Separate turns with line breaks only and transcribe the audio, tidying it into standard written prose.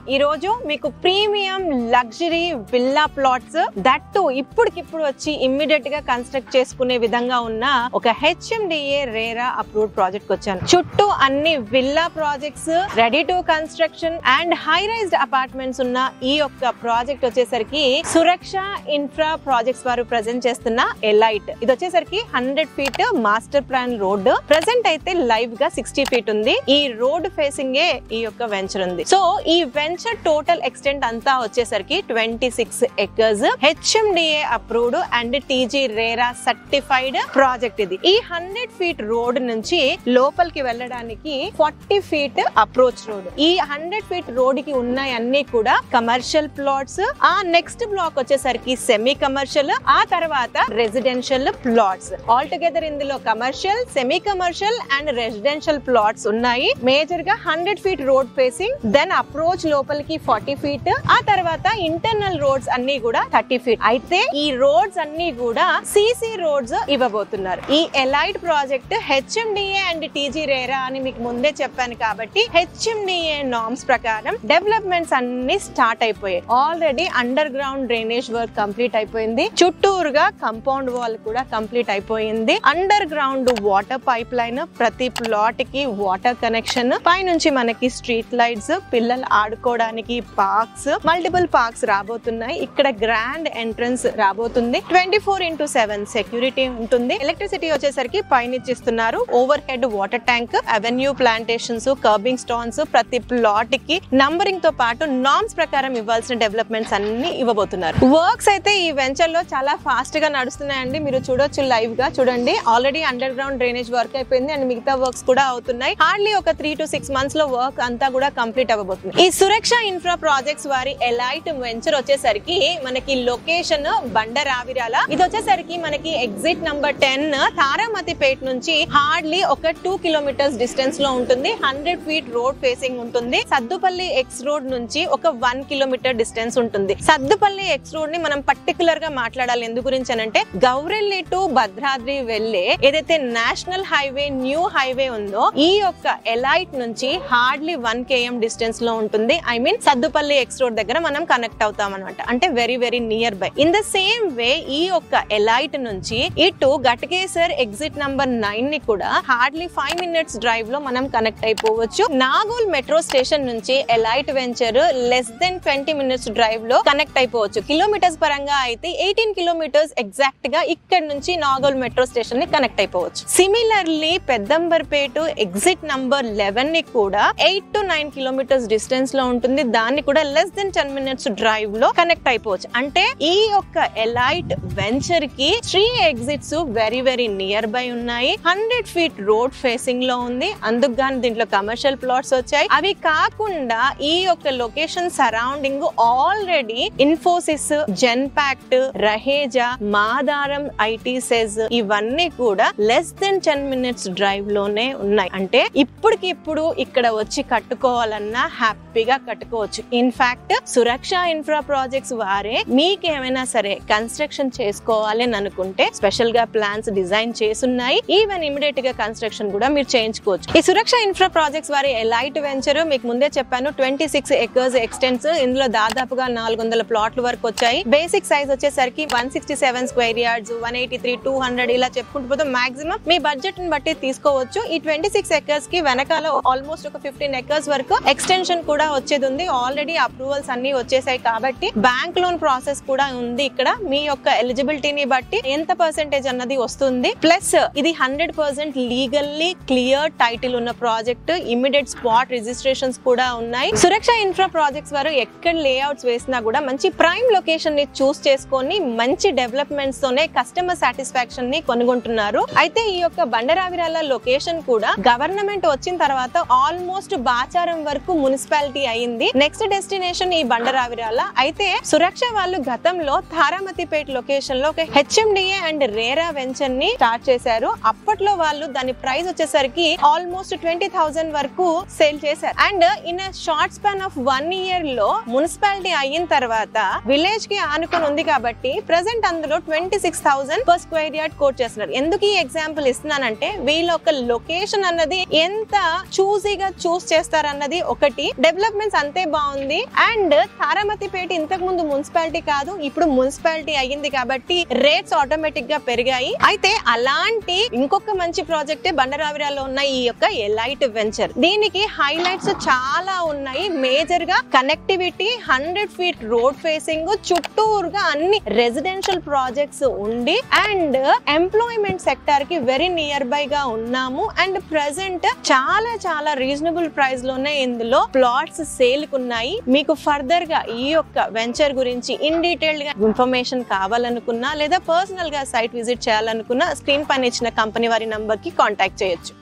ఈ రోజు మీకు premium luxury villa plots that ఇప్పటికిప్పుడు వచ్చి ఇమ్మీడియట్ గా కన్స్ట్రక్ట్ చేసుకునే విధంగా ఉన్న ఒక HMDA RERA అప్రూవ్డ్ ప్రాజెక్ట్ వచ్చాను. చుట్టూ అన్ని villa projects, ready to construction and high raised apartments ఉన్న ఈ యొక్క ప్రాజెక్ట్ వచ్చేసరికి సురక్ష ఇన్ఫ్రా ప్రాజెక్ట్స్ వారు ప్రెజెంట్ చేస్తున్న ఎలైట్. ఇది వచ్చేసరికి 100 feet master plan road. Present అయితే లైవ్ గా 60 ఫీట్ ఉంది. ఈ రోడ్ ఫేసింగ్ ఈ యొక్క వెంచర్ ఉంది. సో ఈ వెంచర్ టోటల్ ఎక్స్టెంట్ అంతా వచ్చేసరికి 26 acres HMDA approved and TG RERA certified project. ఇది ఈ 100 ఫీట్ రోడ్ నుంచి లోపలికి వెళ్ళడానికి 40 ఫీట్ అప్రోచ్ రోడ్. ఈ 100 ఫీట్ రోడ్ కి ఉన్నాయన్నీ కూడా కమర్షియల్ ప్లాట్స్. ఆ నెక్స్ట్ బ్లాక్ వచ్చేసరికి సెమీ కమర్షియల్, ఆ తర్వాత రెసిడెన్షియల్ ప్లాట్స్. ఆల్ టుగెదర్ ఇందులో commercial, semi commercial and residential plots ఉన్నాయి. మేజర్ గా 100 feet road facing, then approach లోపలికి 40 ఫీట్, ఆ తర్వాత ఇంటర్నల్ రోడ్స్ అన్ని కూడా 30 ఫీట్. అయితే ఈ రోడ్స్ అన్ని కూడా CC రోడ్స్ ఇవ్వబోతున్నారు. ఈ elite project HMDA and TG RERA అని మీకు ముందే చెప్పాను కాబట్టి HMDA నార్మ్స్ ప్రకారం డెవలప్మెంట్స్ అన్ని స్టార్ట్ అయిపోయాయి. Already under ground drainage work complete అయిపోయింది. చుట్టూరుగా కంపౌండ్ వాల్ కూడా కంప్లీట్ అయిపోయింది. Under ground water pipe line, ప్రతి ప్లాట్ కి వాటర్ కనెక్షన్, పైనుంచి మనకి స్ట్రీట్ లైట్స్, పిల్లలు ఆడుకోవడానికి పార్క్స్, మల్టిపుల్ పార్క్స్ రాబోతున్నాయి. ఇక్కడ గ్రాండ్ ఎంట్రన్స్ రాబోతుంది. 24/7 సెక్యూరిటీ ఉంటుంది. ఎలక్ట్రిసిటీ వచ్చేసరికి పైన ఇచ్చిస్తున్నారు. Overhead water tank, avenue plantations, curbing stones, ప్రతి ప్లాట్ కి నంబరింగ్ తో పాటు నార్మ్స్ ప్రకారం ఇవ్వాల్సిన డెవలప్మెంట్స్ అన్ని ఇవ్వబోతున్నారు. వర్క్స్ అయితే ఈ వెంచర్ లో చాలా ఫాస్ట్ గా నడుస్తున్నాయండి. మీరు చూడొచ్చు, లైవ్ గా చూడండి. Already under ground drainage work అయిపోయింది అండ్ మిగతా వర్క్స్ కూడా అవుతున్నాయి. హార్డ్లీ ఒక 3 to 6 months లో వర్క్ అంతా కూడా కంప్లీట్ అవ్వబోతుంది. ఈ సురక్ష ఇన్ఫ్రా ప్రాజెక్ట్స్ వారి ఎలైట్ వెంచర్ వచ్చేసరికి మనకి లొకేషన్ బండరావిరాల. ఇది వచ్చేసరికి మనకి ఎగ్జిట్ నంబర్ 10 తారామతిపేట నుంచి హార్డ్లీ ఒక 2 kilometers డిస్టెన్స్ లో ఉంటుంది. 100 ఫీట్ రోడ్ ఫేసింగ్ ఉంటుంది. సద్దుపల్లి ఎక్స్ రోడ్ నుంచి ఒక 1 kilometer డిస్టెన్స్ ఉంటుంది. సద్దుపల్లి ఎక్స్ రోడ్ ని మనం పర్టికులర్ గా మాట్లాడాలి. ఎందు గురించి అంటే గౌరెల్లి టు భద్రాద్రి వెళ్లే ఏదైతే నేషనల్ హైవే, న్యూ హైవే ఉందో ఈ యొక్క ఎలైట్ నుంచి హార్డ్లీ 1 km డిస్టెన్స్ లో ఉంటుంది. I mean Saddupalli X road దగ్గర మనం కనెక్ట్ అవుతాం అనమాట. అంటే very very near by. In the same way ఈ యొక్క ఎలైట్ నుంచి ఇటు గటకేసర్ ఎగ్జిట్ నంబర్ 9 ని కూడా హార్డ్లీ 5 minutes డ్రైవ్ లో మనం కనెక్ట్ అయిపోవచ్చు. నాగోల్ మెట్రో స్టేషన్ నుంచి elite venture less than 20 minutes drive లో కనెక్ట్ అయిపోవచ్చు. కిలోమీటర్స్ పరంగా అయితే 18 kilometers ఎగ్జాక్ట్ గా ఇక్కడ నుంచి నాగోల్ మెట్రో స్టేషన్ ని కనెక్ట్ అయిపోవచ్చు. సిమిలర్లీ పెద్దంబర్పేట ఎగ్జిట్ నంబర్ 11 ని కూడా 8 to 9 kilometers డిస్టెన్స్ లో ఉంటుంది. దాన్ని కూడా లెస్ దెన్ 10 minutes డ్రైవ్ లో కనెక్ట్ అయిపోవచ్చు. అంటే ఈ యొక్క ఎలైట్ వెంచర్ కి 3 exits very very near by ఉన్నాయి. 100 ఫీట్ రోడ్ ఫేసింగ్ లో ఉంది. అందుకు గాని దీంట్లో కమర్షియల్ ప్లాట్స్ వచ్చాయి. అవి కాకుండా ఈ యొక్క location surrounding already Infosys, Genpact, Raheja, Madaram ITES ఇవన్నీ కూడా లెస్ దెన్ 10 minutes డ్రైవ్ లోనే ఉన్నాయి. అంటే ఇప్పటికిప్పుడు ఇక్కడ వచ్చి కట్టుకోవాలన్నా హ్యాపీగా కట్టుకోవచ్చు. ఇన్ఫాక్ట్ సురక్ష ఇన్ఫ్రా ప్రాజెక్ట్స్ వారే మీకేమైనా సరే కన్స్ట్రక్షన్ చేసుకోవాలి అని అనుకుంటే స్పెషల్ గా ప్లాన్స్ డిజైన్ చేసున్నాయి. ఈవెన్ ఇమిడియట్ గా కన్స్ట్రక్షన్ కూడా మీరు చేయించుకోవచ్చు. ఈ సురక్ష ఇన్ఫ్రా ప్రాజెక్ట్స్ వారి ఎలైట్ వెంచర్ మీకు ముందే చెప్పాను 26 acres ఎక్స్టెన్స్. ఇందులో దాదాపుగా 400 ప్లాట్ల వరకు వచ్చాయి. బేసిక్ సైజ్ వచ్చేసరికి 167 square yards, 183, 200 ఇలా చెప్పుకుంటూ పోతే మాక్సిమం మీ బడ్జెట్ ని బట్టి తీసుకోవచ్చు. ఈ 26 acres కి వెనకాల ఆల్మోస్ట్ ఒక 15 acres వరకు ఎక్స్టెన్షన్ కూడా వచ్చేది ఉంది. ఆల్రెడీ అప్రూవల్స్ అన్ని వచ్చేసాయి కాబట్టి బ్యాంక్ లోన్ ప్రాసెస్ కూడా ఉంది. ఇక్కడ మీ యొక్క ఎలిజిబిలిటీని బట్టి ఎంత పర్సెంటేజ్ అన్నది వస్తుంది. ప్లస్ ఇది 100% లీగల్లీ క్లియర్ టైటిల్ ఉన్న ప్రాజెక్ట్. ఇమిడియట్ స్పాట్ రిజిస్ట్రేషన్స్ కూడా ఉన్నాయి. సురక్ష ఇన్ఫ్రా ప్రాజెక్ట్స్ వారు ఎక్కడ లేఅవుట్స్ వేసినా కూడా మంచి ప్రైమ్ లొకేషన్ ని చూస్ చేసుకొని మంచి డెవలప్మెంట్స్ తోనే కస్టమర్ సాటిస్ఫాక్షన్ ని కొనుగొంటున్నారు. అయితే ఈ యొక్క బండరావిరాల లొకేషన్ కూడా గవర్నమెంట్ వచ్చిన తర్వాత ఆల్మోస్ట్ బాచారం వరకు మున్సిపాలిటీ అయింది. నెక్స్ట్ డెస్టినేషన్ ఈ బండరావిరాల. అయితే సురక్ష వాళ్ళు గతంలో తారామతిపేట లొకేషన్ లో ఒక HMDA అండ్ RERA వెంచర్ ని స్టార్ట్ చేశారు. అప్పట్లో వాళ్ళు దాని ప్రైస్ వచ్చేసరికి ఆల్మోస్ట్ 20,000 వరకు సేల్ చేశారు. And in short span of 1 year లో మున్సిపాలిటీ అయిన తర్వాత విలేజ్ కి ఆనుకొని ఉంది కాబట్టి ప్రెసెంట్ అందులో 26,000 per square yard కోట్ చేస్తున్నారు. ఎందుకు ఈ ఎగ్జాంపుల్ ఇస్తున్నానంటే వీళ్ళ ఒక లొకేషన్ అన్నది ఎంత చూసీగా చూస్ చేస్తారన్నది ఒకటి, డెవలప్మెంట్స్ ఎక్స్పీరియన్స్ అంతే బాగుంది. అండ్ తారామతిపేట ఇంతకు ముందు మున్సిపాలిటీ కాదు, ఇప్పుడు మున్సిపాలిటీ అయ్యింది కాబట్టి రేట్స్ ఆటోమేటిక్ గా పెరిగాయి. అయితే అలాంటి ఇంకొక మంచి ప్రాజెక్టే బండరావిరాలో ఉన్న ఈ యొక్క ఎలైట్ వెంచర్. దీనికి హైలైట్స్ చాలా ఉన్నాయి. మేజర్ గా కనెక్టివిటీ, 100 ఫీట్ రోడ్ ఫేసింగ్, చుట్టూరుగా అన్ని రెసిడెన్షియల్ ప్రాజెక్ట్స్ ఉండి అండ్ ఎంప్లాయ్మెంట్ సెక్టార్ కి వెరీ నియర్ బై గా ఉన్నాము. అండ్ ప్రెసెంట్ చాలా రీజనబుల్ ప్రైస్ లోనే ఇందులో ప్లాట్స్ సేల్ కున్నాయి. మీకు ఫర్దర్ గా ఈ యొక్క వెంచర్ గురించి ఇన్ డీటెయిల్డ్ గా ఇన్ఫర్మేషన్ కావాలనుకున్నా లేదా పర్సనల్ గా సైట్ విజిట్ చేయాలనుకున్నా స్క్రీన్ పైన ఇచ్చిన కంపెనీ వారి నంబర్ కి కాంటాక్ట్ చేయొచ్చు.